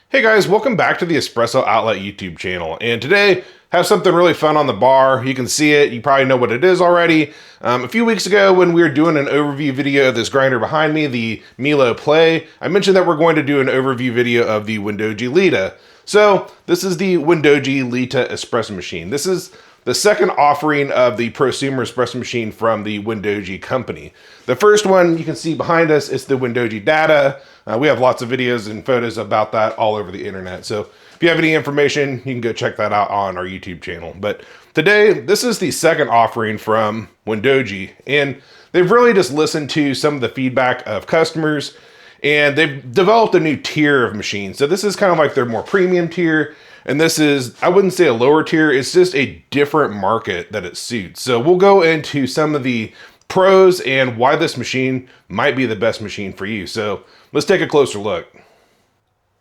Hey guys, welcome back to the Espresso Outlet YouTube channel. And today, have something really fun on the bar. You can see it, you probably know what it is already. A few weeks ago when we were doing an overview video of this grinder behind me, the Milo Play, I mentioned that we're going to do an overview video of the Wendougee Lita. So, this is the Wendougee Lita espresso machine. This is the second offering of the prosumer espresso machine from the Wendougee company. The first one you can see behind us is the Wendougee Data. We have lots of videos and photos about that all over the internet. So if you have any information, you can go check that out on our YouTube channel. But today, this is the second offering from Wendougee. And they've really just listened to some of the feedback of customers. And they've developed a new tier of machines. So this is kind of like their more premium tier. And this is, I wouldn't say a lower tier, it's just a different market that it suits. So we'll go into some of the pros and why this machine might be the best machine for you. So let's take a closer look.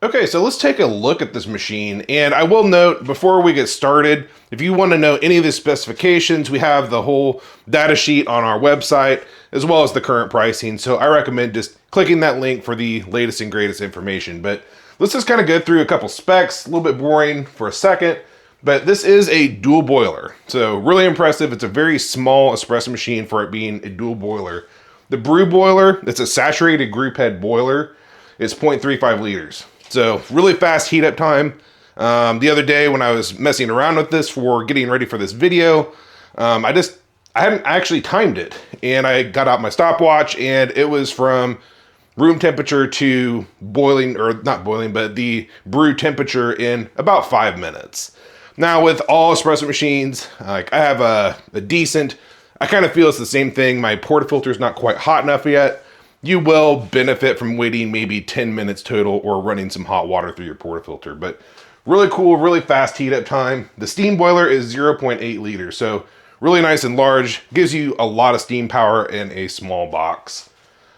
Okay, so let's take a look at this machine. And I will note before we get started, if you want to know any of the specifications, we have the whole data sheet on our website, as well as the current pricing. So I recommend just clicking that link for the latest and greatest information. But let's just kind of go through a couple specs, a little bit boring for a second, but this is a dual boiler. So really impressive. It's a very small espresso machine for it being a dual boiler. The brew boiler, it's a saturated group head boiler, is 0.35 liters. So really fast heat up time. The other day when I was messing around with this for getting ready for this video, I hadn't actually timed it, and I got out my stopwatch, and it was from room temperature to boiling, or not boiling, but the brew temperature in about 5 minutes. Now with all espresso machines, like I have a decent, I kind of feel it's the same thing. My portafilter is not quite hot enough yet. You will benefit from waiting maybe 10 minutes total or running some hot water through your portafilter. But really cool, really fast heat up time. The steam boiler is 0.8 liters, so really nice and large. Gives you a lot of steam power in a small box.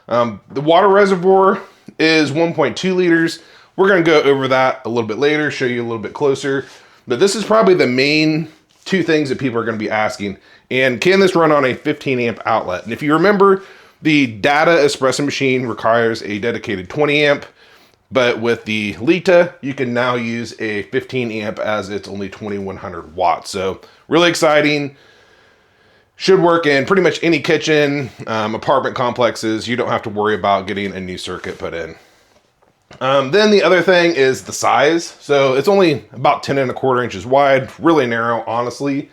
The water reservoir is 1.2 liters. We're going to go over that a little bit later, show you a little bit closer. But this is probably the main two things that people are going to be asking. And can this run on a 15 amp outlet? And if you remember, the Data espresso machine requires a dedicated 20 amp. But with the Lita, you can now use a 15 amp as it's only 2100 watts. So really exciting. Should work in pretty much any kitchen, apartment complexes. You don't have to worry about getting a new circuit put in. Then the other thing is the size. So it's only about 10.25 inches wide, really narrow, honestly.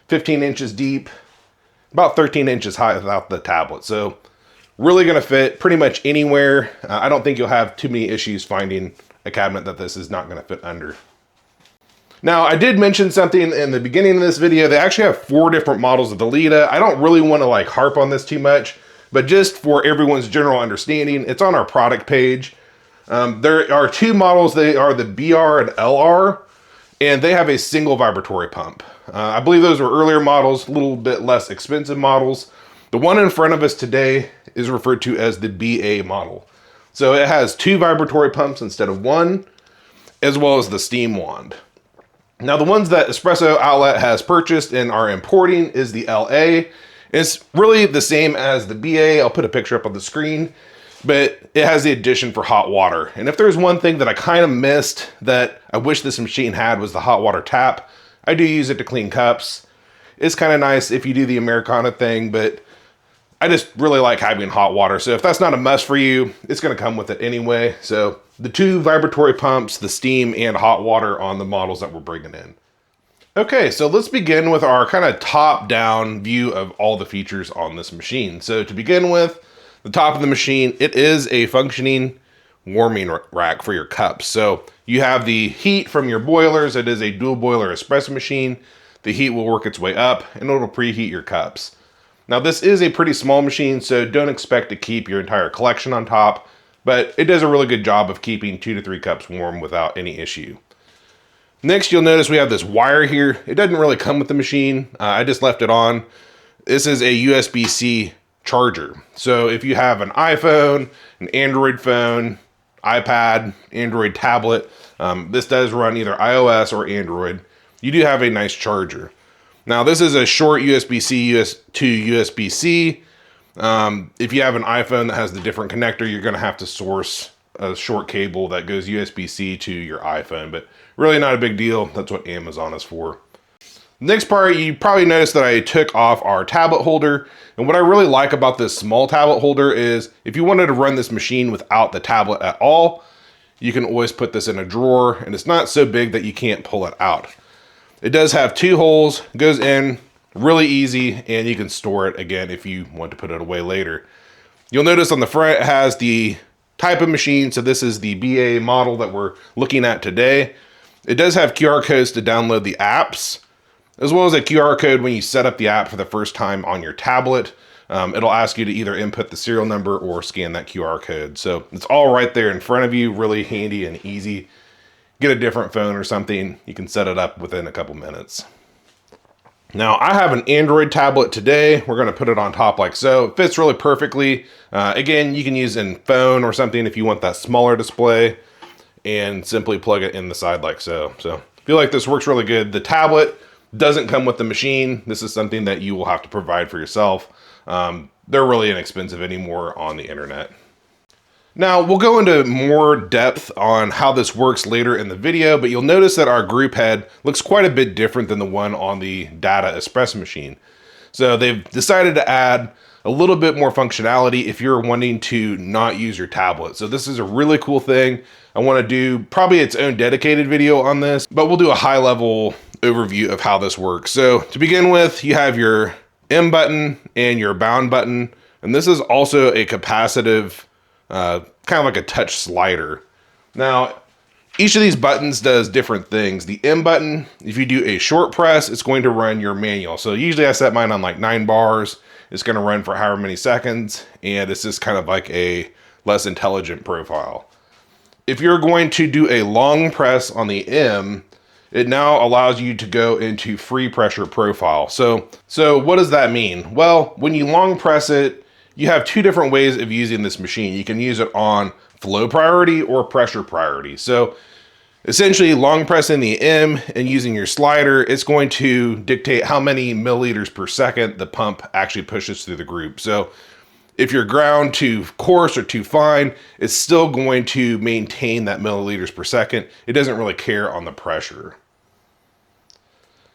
15 inches deep, about 13 inches high without the tablet. So really gonna fit pretty much anywhere. I don't think you'll have too many issues finding a cabinet that this is not gonna fit under. Now, I did mention something in the beginning of this video. They actually have 4 different models of the Lita. I don't really want to like harp on this too much, but just for everyone's general understanding, it's on our product page. There are 2 models. They are the BR and LR, and they have a single vibratory pump. I believe those were earlier models, a little bit less expensive models. The one in front of us today is referred to as the BA model. So it has 2 vibratory pumps instead of 1, as well as the steam wand. Now, the ones that Espresso Outlet has purchased and are importing is the LA. It's really the same as the BA. I'll put a picture up on the screen, but it has the addition for hot water. And if there's one thing that I kind of missed that I wish this machine had was the hot water tap. I do use it to clean cups. It's kind of nice if you do the Americana thing, but I just really like having hot water. So if that's not a must for you, it's going to come with it anyway. So the 2 vibratory pumps, the steam and hot water on the models that we're bringing in. Okay, so let's begin with our kind of top-down view of all the features on this machine. So to begin with, the top of the machine, it is a functioning warming rack for your cups. So you have the heat from your boilers. It is a dual boiler espresso machine. The heat will work its way up and it'll preheat your cups. Now this is a pretty small machine, so don't expect to keep your entire collection on top, but it does a really good job of keeping 2 to 3 cups warm without any issue. Next, you'll notice we have this wire here. It doesn't really come with the machine. I just left it on. This is a USB-C charger. So if you have an iPhone, an Android phone, iPad, Android tablet, this does run either iOS or Android. You do have a nice charger. Now this is a short USB-C to USB-C. If you have an iPhone that has the different connector, you're gonna have to source a short cable that goes USB-C to your iPhone, but really not a big deal. That's what Amazon is for. Next part, you probably noticed that I took off our tablet holder. And what I really like about this small tablet holder is if you wanted to run this machine without the tablet at all, you can always put this in a drawer, and it's not so big that you can't pull it out. It does have 2 holes, goes in really easy, and you can store it again if you want to put it away later. You'll notice on the front it has the type of machine. So this is the BA model that we're looking at today. It does have QR codes to download the apps, as well as a QR code when you set up the app for the first time on your tablet. It'll ask you to either input the serial number or scan that QR code. So it's all right there in front of you, really handy and easy. Get a different phone or something, you can set it up within a couple minutes. Now I have an Android tablet today. We're gonna put it on top like so. It fits really perfectly. Again, you can use in phone or something if you want that smaller display, and simply plug it in the side like so. So I feel like this works really good. The tablet doesn't come with the machine. This is something that you will have to provide for yourself. They're really inexpensive anymore on the internet. Now we'll go into more depth on how this works later in the video, but you'll notice that our group head looks quite a bit different than the one on the Data Espresso machine. So they've decided to add a little bit more functionality if you're wanting to not use your tablet. So this is a really cool thing. I want to do probably its own dedicated video on this, but we'll do a high level overview of how this works. So to begin with, you have your M button and your bound button, and this is also a capacitive, kind of like a touch slider. Now, each of these buttons does different things. The M button, if you do a short press, it's going to run your manual. So usually I set mine on like 9 bars. It's going to run for however many seconds, and it's just kind of like a less intelligent profile. If you're going to do a long press on the M, it now allows you to go into free pressure profile. So what does that mean? Well, when you long press it, you have 2 different ways of using this machine. You can use it on flow priority or pressure priority. So essentially long pressing the M and using your slider, it's going to dictate how many milliliters per second the pump actually pushes through the group. So if you're ground too coarse or too fine, it's still going to maintain that milliliters per second. It doesn't really care on the pressure.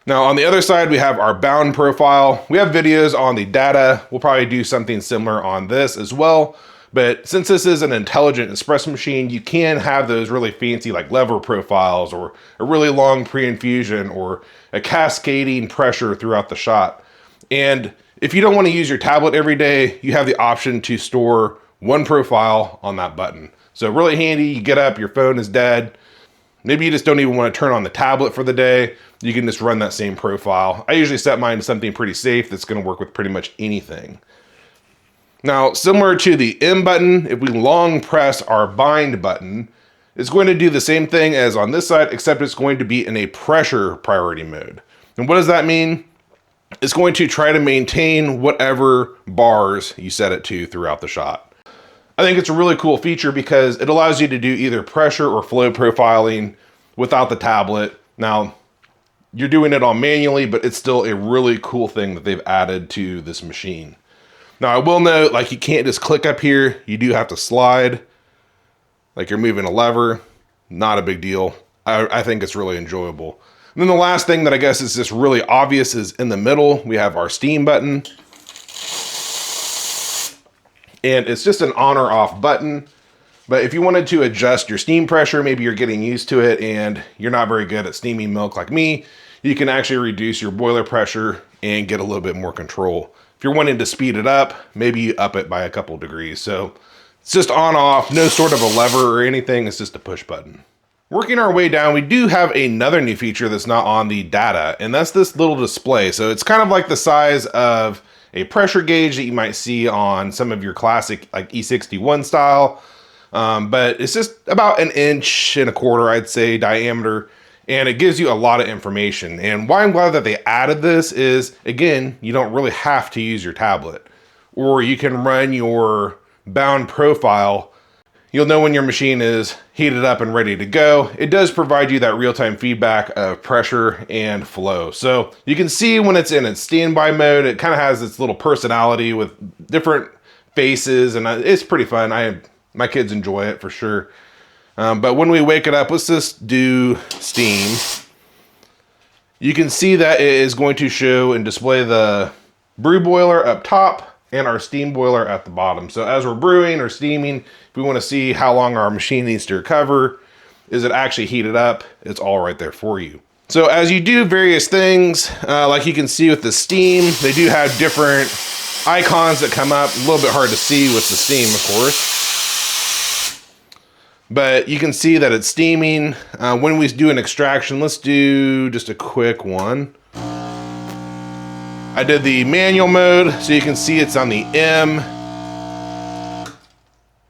Now on the other side, we have our bound profile. We have videos on the Data. We'll probably do something similar on this as well. But since this is an intelligent espresso machine, you can have those really fancy like lever profiles or a really long pre-infusion or a cascading pressure throughout the shot. And if you don't want to use your tablet every day, you have the option to store 1 profile on that button. So really handy. You get up, your phone is dead. Maybe you just don't even want to turn on the tablet for the day. You can just run that same profile. I usually set mine to something pretty safe that's going to work with pretty much anything. Now, similar to the M button, if we long press our bind button, it's going to do the same thing as on this side, except it's going to be in a pressure priority mode. And what does that mean? It's going to try to maintain whatever bars you set it to throughout the shot. I think it's a really cool feature because it allows you to do either pressure or flow profiling without the tablet. Now, you're doing it all manually, but it's still a really cool thing that they've added to this machine. Now, I will note, like, you can't just click up here. You do have to slide like you're moving a lever. Not a big deal. I think it's really enjoyable. And then the last thing that I guess is just really obvious is in the middle, we have our steam button. And it's just an on or off button. But if you wanted to adjust your steam pressure, maybe you're getting used to it and you're not very good at steaming milk like me, you can actually reduce your boiler pressure and get a little bit more control. If you're wanting to speed it up, maybe you up it by a couple degrees. So it's just on off, no sort of a lever or anything. It's just a push button. Working our way down, we do have another new feature that's not on the Data, and that's this little display. So it's kind of like the size of a pressure gauge that you might see on some of your classic like E61 style. But it's just about 1.25 inches, I'd say, diameter. And it gives you a lot of information. And why I'm glad that they added this is, again, you don't really have to use your tablet. Or you can run your bound profile. You'll know when your machine is heated up and ready to go. It does provide you that real-time feedback of pressure and flow. So you can see when it's in its standby mode, it kind of has its little personality with different faces, and it's pretty fun. I My kids enjoy it for sure. But when we wake it up, let's just do steam. You can see that it is going to show and display the brew boiler up top and our steam boiler at the bottom. So as we're brewing or steaming, if we want to see how long our machine needs to recover, is it actually heated up, it's all right there for you. So as you do various things, like you can see with the steam, they do have different icons that come up. A little bit hard to see with the steam, of course. But you can see that it's steaming. When we do an extraction, let's do just a quick one. I did the manual mode, so you can see it's on the M.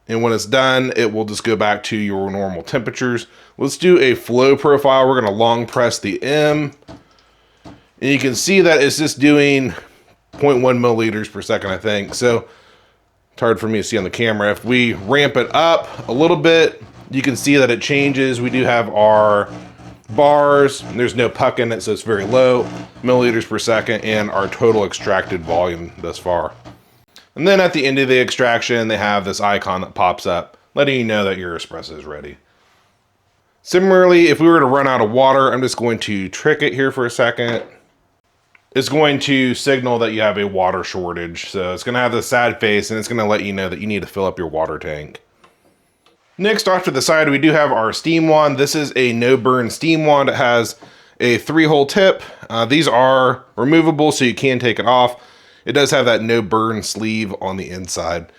And when it's done, it will just go back to your normal temperatures. Let's do a flow profile. We're gonna long press the M. And you can see that it's just doing 0.1 milliliters per second, I think. So it's hard for me to see on the camera. If we ramp it up a little bit, you can see that it changes. We do have our bars. There's no puck in it, so it's very low, milliliters per second, and our total extracted volume thus far. And then at the end of the extraction, they have this icon that pops up, letting you know that your espresso is ready. Similarly, if we were to run out of water, I'm just going to trick it here for a second. It's going to signal that you have a water shortage. So it's going to have this sad face, and it's going to let you know that you need to fill up your water tank. Next, off to the side, we do have our steam wand. This is a no-burn steam wand. It has a 3-hole tip. These are removable, so you can take it off. It does have that no-burn sleeve on the inside.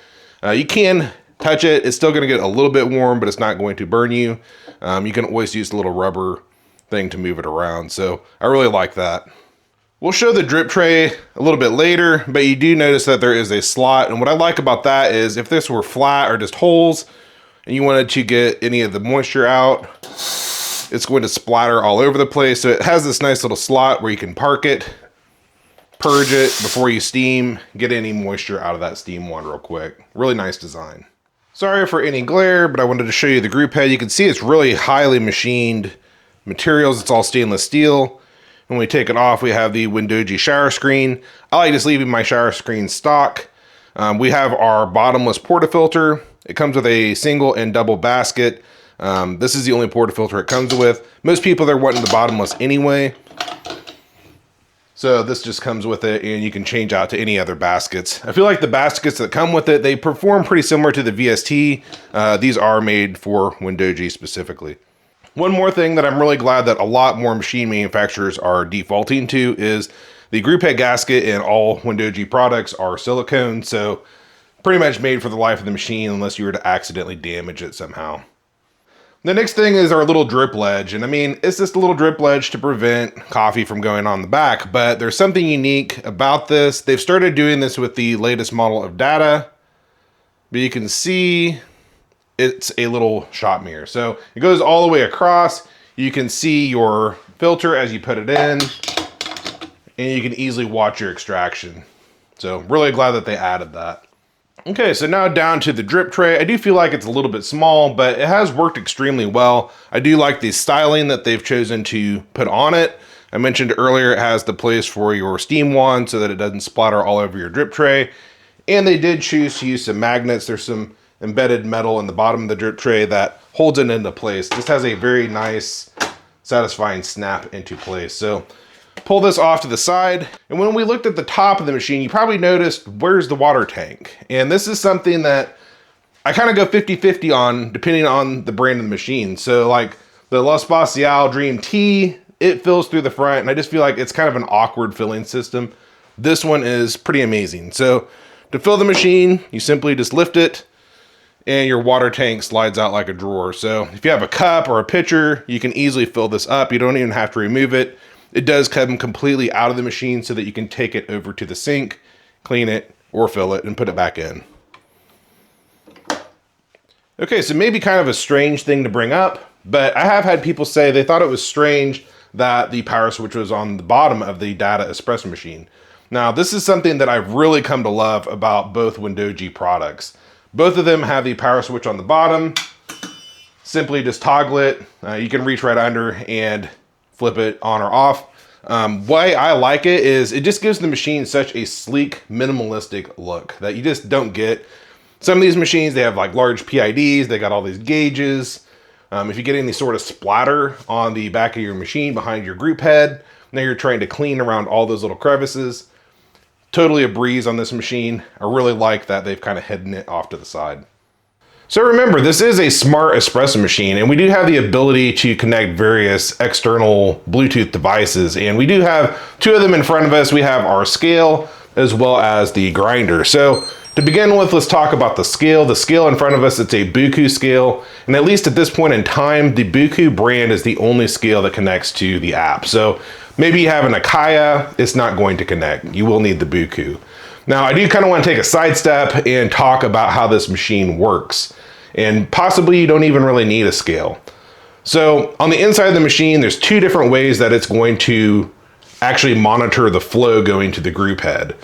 You can touch it. It's still going to get a little bit warm, but it's not going to burn you. You can always use the little rubber thing to move it around. So I really like that. We'll show the drip tray a little bit later, but you do notice that there is a slot. And what I like about that is if this were flat or just holes and you wanted to get any of the moisture out, it's going to splatter all over the place. So it has this nice little slot where you can park it, purge it before you steam, get any moisture out of that steam wand real quick. Really nice design. Sorry for any glare, but I wanted to show you the group head. You can see it's really highly machined materials. It's all stainless steel. When we take it off, we have the Wendougee shower screen. I like just leaving my shower screen stock. We have our bottomless portafilter. It comes with a single and double basket. This is the only portafilter it comes with. Most people, they're wanting the bottomless anyway. So this just comes with it, and you can change out to any other baskets. I feel like the baskets that come with it, they perform pretty similar to the VST. These are made for Wendougee specifically. One more thing that I'm really glad that a lot more machine manufacturers are defaulting to is the group head gasket in all Wendougee products are silicone, so pretty much made for the life of the machine unless you were to accidentally damage it somehow. The next thing is our little drip ledge, and I mean, it's just a little drip ledge to prevent coffee from going on the back, but there's something unique about this. They've started doing this with the latest model of Data, but you can see it's a little shot mirror. So it goes all the way across. You can see your filter as you put it in, and you can easily watch your extraction. So really glad that they added that. Okay, so now down to the drip tray. I do feel like it's a little bit small, but it has worked extremely well. I do like the styling that they've chosen to put on it. I mentioned earlier it has the place for your steam wand so that it doesn't splatter all over your drip tray. And they did choose to use some magnets. There's some embedded metal in the bottom of the drip tray that holds it into place. This has a very nice, satisfying snap into place. So pull this off to the side. And when we looked at the top of the machine, you probably noticed where's the water tank. And this is something that I kind of go 50-50 on depending on the brand of the machine. So like the L'Espacial Dream T, it fills through the front, and I just feel like it's kind of an awkward filling system. This one is pretty amazing. So to fill the machine, you simply just lift it and your water tank slides out like a drawer. So if you have a cup or a pitcher, you can easily fill this up. You don't even have to remove it. It does come completely out of the machine so that you can take it over to the sink, clean it, or fill it and put it back in. Okay, so maybe kind of a strange thing to bring up, but I have had people say they thought it was strange that the power switch was on the bottom of the Data Espresso machine. Now, this is something that I've really come to love about both Wendougee products. Both of them have the power switch on the bottom. Simply just toggle it. You can reach right under and flip it on or off. Why I like it is it just gives the machine such a sleek, minimalistic look that you just don't get. Some of these machines, they have like large PIDs, they got all these gauges. If you get any sort of splatter on the back of your machine behind your group head, now you're trying to clean around all those little crevices. Totally a breeze on this machine. I really like that they've kind of hidden it off to the side. So remember, this is a smart espresso machine, and we do have the ability to connect various external Bluetooth devices, and we do have two of them in front of us. We have our scale as well as the grinder. So to begin with, let's talk about the scale. The scale in front of us, it's a BooKoo scale, and at least at this point in time, the BooKoo brand is the only scale that connects to the app. So maybe you have an Akaya, it's not going to connect. You will need the BooKoo. Now, I do kind of want to take a sidestep and talk about how this machine works, and possibly you don't even really need a scale. So on the inside of the machine, there's two different ways that it's going to actually monitor the flow going to the group head.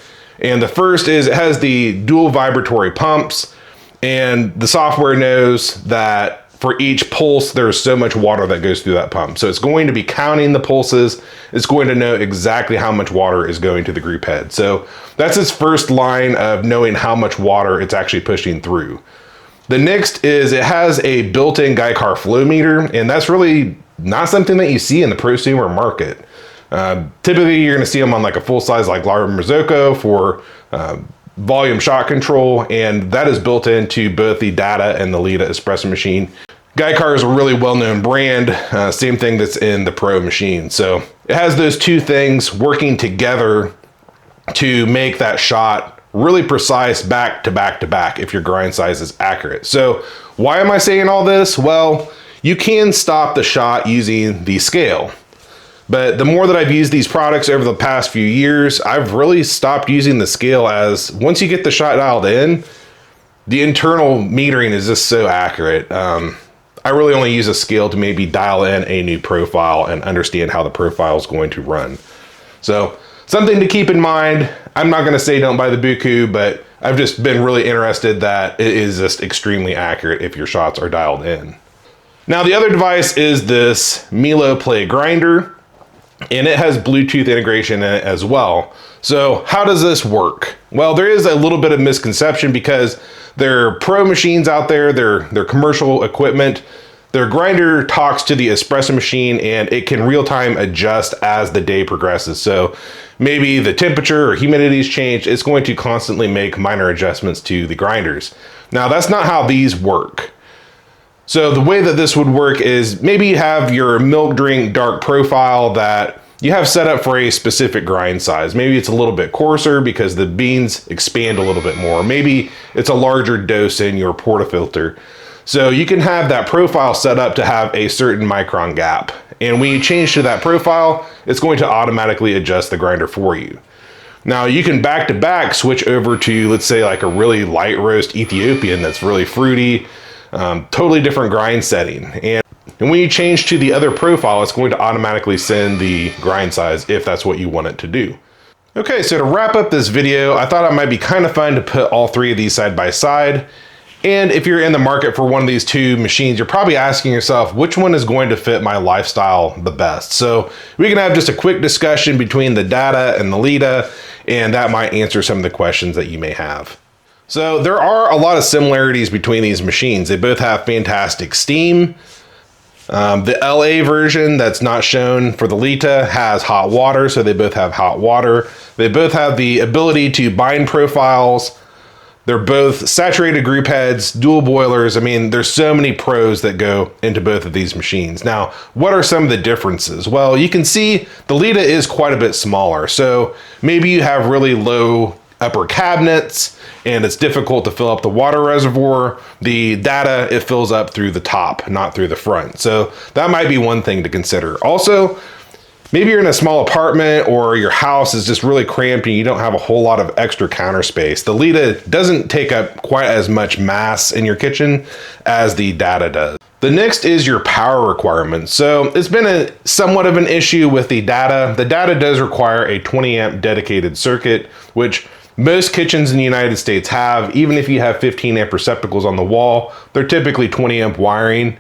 And the first is it has the dual vibratory pumps, and the software knows that for each pulse, there's so much water that goes through that pump. So it's going to be counting the pulses. It's going to know exactly how much water is going to the group head. So that's its first line of knowing how much water it's actually pushing through. The next is it has a built-in Geicar flow meter, and that's really not something that you see in the prosumer market. Typically, you're going to see them on like a full-size like Lara Marzocco for volume shot control, and that is built into both the Data and the Lita espresso machine. Geicar is a really well-known brand, same thing that's in the Pro machine. So it has those two things working together to make that shot really precise back to back to back if your grind size is accurate. So why am I saying all this? Well, you can stop the shot using the scale. But the more that I've used these products over the past few years, I've really stopped using the scale, as once you get the shot dialed in, the internal metering is just so accurate. I really only use a scale to maybe dial in a new profile and understand how the profile is going to run. So something to keep in mind. I'm not going to say don't buy the BooKoo, but I've just been really interested that it is just extremely accurate if your shots are dialed in. Now the other device is this Milo Play grinder, and it has Bluetooth integration in it as well. So how does this work? Well, there is a little bit of misconception because there are Pro machines out there, they're commercial equipment. Their grinder talks to the espresso machine, and it can real-time adjust as the day progresses. So maybe the temperature or humidity is changed, it's going to constantly make minor adjustments to the grinders. Now that's not how these work. So the way that this would work is maybe you have your milk drink dark profile that you have set up for a specific grind size. Maybe it's a little bit coarser because the beans expand a little bit more. Maybe it's a larger dose in your portafilter. So you can have that profile set up to have a certain micron gap. And when you change to that profile, it's going to automatically adjust the grinder for you. Now you can back to back switch over to, let's say, like a really light roast Ethiopian that's really fruity, totally different grind setting. And when you change to the other profile, it's going to automatically send the grind size if that's what you want it to do. Okay, so to wrap up this video, I thought it might be kind of fun to put all three of these side by side. And if you're in the market for one of these two machines, you're probably asking yourself, which one is going to fit my lifestyle the best? So we can have just a quick discussion between the Data and the Lita, and that might answer some of the questions that you may have. So there are a lot of similarities between these machines. They both have fantastic steam. The LA version that's not shown for the Lita has hot water, so they both have hot water. They both have the ability to bind profiles. They're both saturated group heads, dual boilers. I mean, there's so many pros that go into both of these machines. Now, what are some of the differences? Well, you can see the Lita is quite a bit smaller. So maybe you have really low upper cabinets and it's difficult to fill up the water reservoir. The Data, it fills up through the top, not through the front. So that might be one thing to consider. Also, maybe you're in a small apartment or your house is just really cramped and you don't have a whole lot of extra counter space. The Lita doesn't take up quite as much mass in your kitchen as the Data does. The next is your power requirements. So it's been somewhat of an issue with the Data. The Data does require a 20 amp dedicated circuit, which most kitchens in the United States have. Even if you have 15 amp receptacles on the wall, they're typically 20 amp wiring.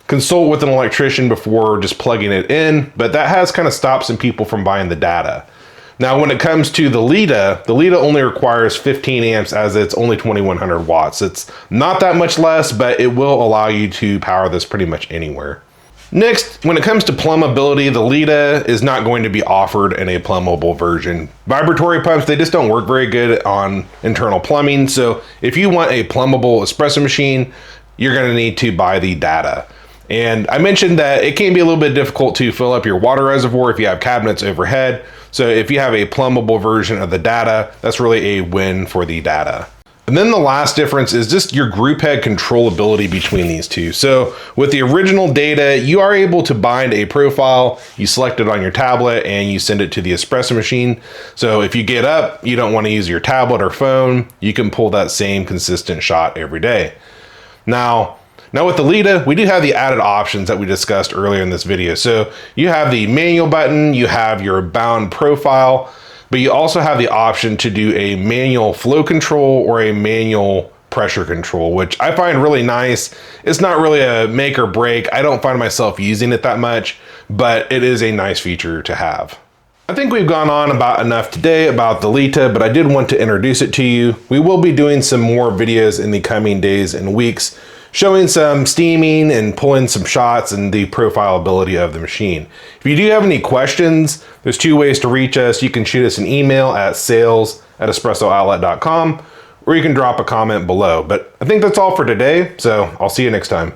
Consult with an electrician before just plugging it in, but that has kind of stopped some people from buying the Data. Now, when it comes to the Lita only requires 15 amps as it's only 2100 watts. It's not that much less, but it will allow you to power this pretty much anywhere. Next, when it comes to plumbability, the Lita is not going to be offered in a plumbable version. Vibratory pumps, they just don't work very good on internal plumbing. So if you want a plumbable espresso machine, you're going to need to buy the Data. And I mentioned that it can be a little bit difficult to fill up your water reservoir if you have cabinets overhead. So if you have a plumbable version of the Data, that's really a win for the Data. And then the last difference is just your group head controllability between these two. So with the original Data, you are able to bind a profile, you select it on your tablet and you send it to the espresso machine. So if you get up, you don't want to use your tablet or phone, you can pull that same consistent shot every day. Now with the Lita, we do have the added options that we discussed earlier in this video. So you have the manual button, you have your bound profile, but you also have the option to do a manual flow control or a manual pressure control, which I find really nice. It's not really a make or break. I don't find myself using it that much, but it is a nice feature to have. I think we've gone on about enough today about the Lita, but I did want to introduce it to you. We will be doing some more videos in the coming days and weeks, showing some steaming and pulling some shots and the profilability of the machine. If you do have any questions, there's two ways to reach us. You can shoot us an email at sales@espressooutlet.com, or you can drop a comment below. But I think that's all for today, so I'll see you next time.